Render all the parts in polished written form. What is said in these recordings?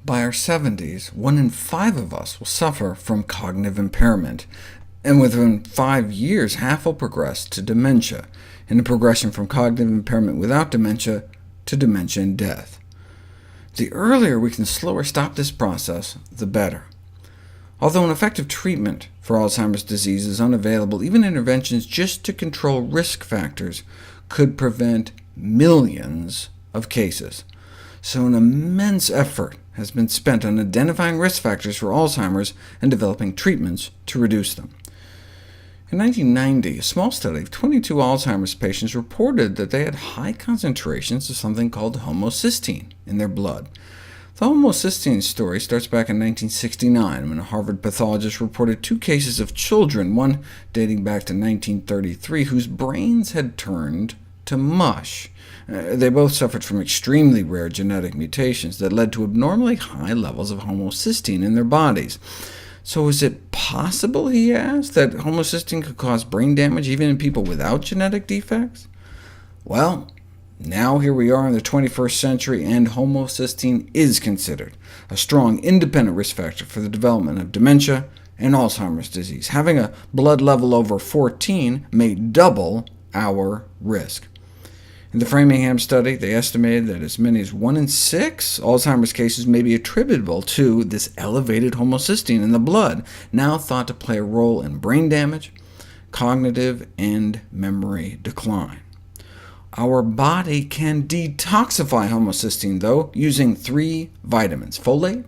By our 70s, 1 in 5 of us will suffer from cognitive impairment, and within 5 years, half will progress to dementia, in a progression from cognitive impairment without dementia to dementia and death. The earlier we can slow or stop this process, the better. Although an effective treatment for Alzheimer's disease is unavailable, even interventions just to control risk factors could prevent millions of cases. So an immense effort has been spent on identifying risk factors for Alzheimer's and developing treatments to reduce them. In 1990, a small study of 22 Alzheimer's patients reported that they had high concentrations of something called homocysteine in their blood. The homocysteine story starts back in 1969, when a Harvard pathologist reported 2 cases of children, one dating back to 1933, whose brains had turned to mush. They both suffered from extremely rare genetic mutations that led to abnormally high levels of homocysteine in their bodies. So is it possible, he asked, that homocysteine could cause brain damage even in people without genetic defects? Well, now here we are in the 21st century, and homocysteine is considered a strong independent risk factor for the development of dementia and Alzheimer's disease. Having a blood level over 14 may double our risk. In the Framingham study, they estimated that as many as 1 in 6 Alzheimer's cases may be attributable to this elevated homocysteine in the blood, now thought to play a role in brain damage, cognitive and memory decline. Our body can detoxify homocysteine, though, using 3 vitamins: folate,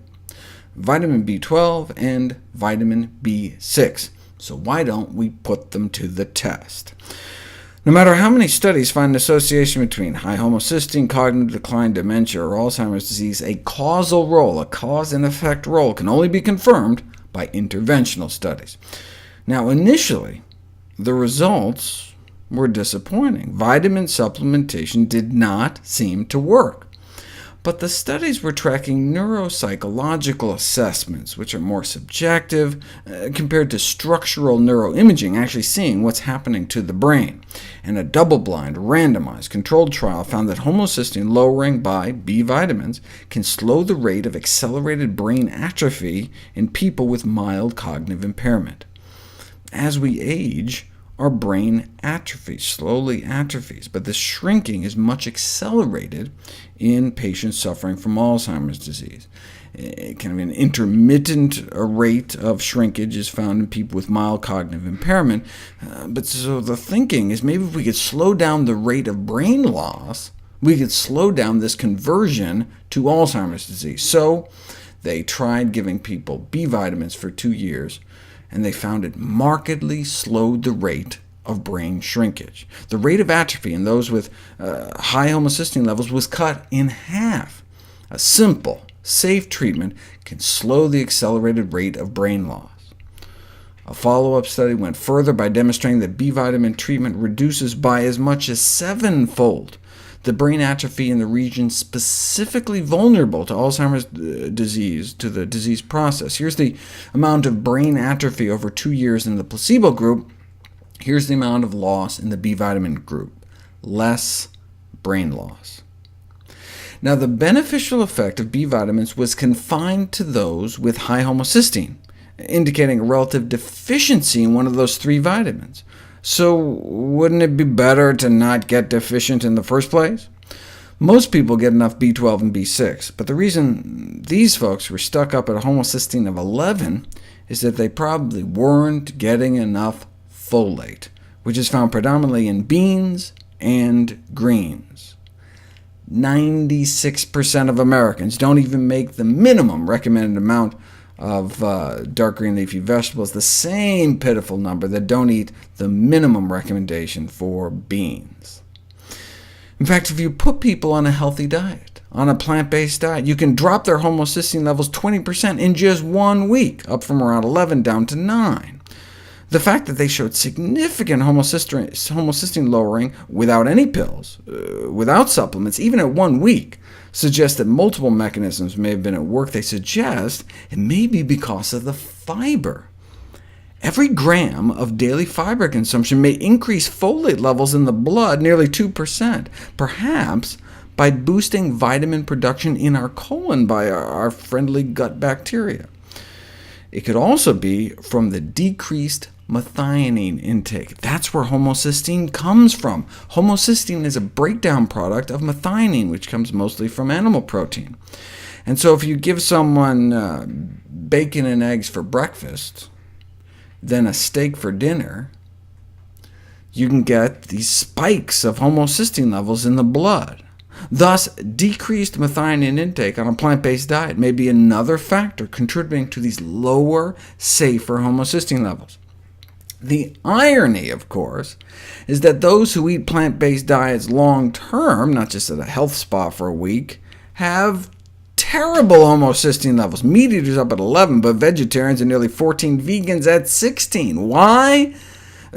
vitamin B12, and vitamin B6. So why don't we put them to the test? No matter how many studies find an association between high homocysteine, cognitive decline, dementia, or Alzheimer's disease, a causal role, a cause and effect role, can only be confirmed by interventional studies. Now, initially, the results were disappointing. Vitamin supplementation did not seem to work. But the studies were tracking neuropsychological assessments, which are more subjective, compared to structural neuroimaging, actually seeing what's happening to the brain. And a double-blind, randomized, controlled trial found that homocysteine lowering by B vitamins can slow the rate of accelerated brain atrophy in people with mild cognitive impairment. As we age, our brain slowly atrophies, but the shrinking is much accelerated in patients suffering from Alzheimer's disease. Kind of an intermittent rate of shrinkage is found in people with mild cognitive impairment, but so the thinking is maybe if we could slow down the rate of brain loss, we could slow down this conversion to Alzheimer's disease. So they tried giving people B vitamins for 2 years, and they found it markedly slowed the rate of brain shrinkage. The rate of atrophy in those with high homocysteine levels was cut in half. A simple, safe treatment can slow the accelerated rate of brain loss. A follow-up study went further by demonstrating that B vitamin treatment reduces by as much as 7-fold the brain atrophy in the region specifically vulnerable to Alzheimer's disease, to the disease process. Here's the amount of brain atrophy over 2 years in the placebo group. Here's the amount of loss in the B vitamin group. Less brain loss. Now, the beneficial effect of B vitamins was confined to those with high homocysteine, indicating a relative deficiency in one of those 3 vitamins. So wouldn't it be better to not get deficient in the first place? Most people get enough B12 and B6, but the reason these folks were stuck up at a homocysteine of 11 is that they probably weren't getting enough folate, which is found predominantly in beans and greens. 96% of Americans don't even make the minimum recommended amount of dark green leafy vegetables, the same pitiful number that don't eat the minimum recommendation for beans. In fact, if you put people on a healthy diet, on a plant-based diet, you can drop their homocysteine levels 20% in just 1 week, up from around 11 down to 9. The fact that they showed significant homocysteine lowering without any pills, without supplements, even at 1 week, suggests that multiple mechanisms may have been at work. They suggest it may be because of the fiber. Every gram of daily fiber consumption may increase folate levels in the blood nearly 2%, perhaps by boosting vitamin production in our colon by our friendly gut bacteria. It could also be from the decreased methionine intake. That's where homocysteine comes from. Homocysteine is a breakdown product of methionine, which comes mostly from animal protein. And so if you give someone bacon and eggs for breakfast, then a steak for dinner, you can get these spikes of homocysteine levels in the blood. Thus, decreased methionine intake on a plant-based diet may be another factor contributing to these lower, safer homocysteine levels. The irony, of course, is that those who eat plant-based diets long-term, not just at a health spa for a week, have terrible homocysteine levels. Meat eaters up at 11, but vegetarians and nearly 14 vegans at 16. Why?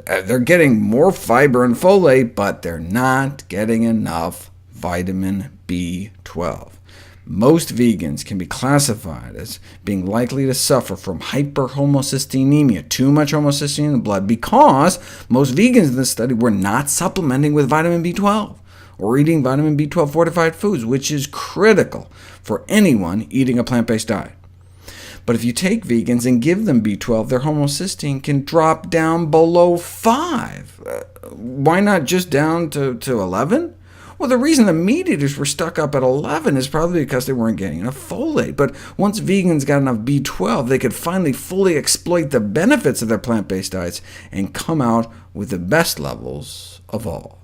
They're getting more fiber and folate, but they're not getting enough vitamin B12. Most vegans can be classified as being likely to suffer from hyperhomocysteinemia, too much homocysteine in the blood, because most vegans in this study were not supplementing with vitamin B12, or eating vitamin B12 fortified foods, which is critical for anyone eating a plant-based diet. But if you take vegans and give them B12, their homocysteine can drop down below 5. Why not just down to 11? Well, the reason the meat eaters were stuck up at 11 is probably because they weren't getting enough folate. But once vegans got enough B12, they could finally fully exploit the benefits of their plant-based diets and come out with the best levels of all.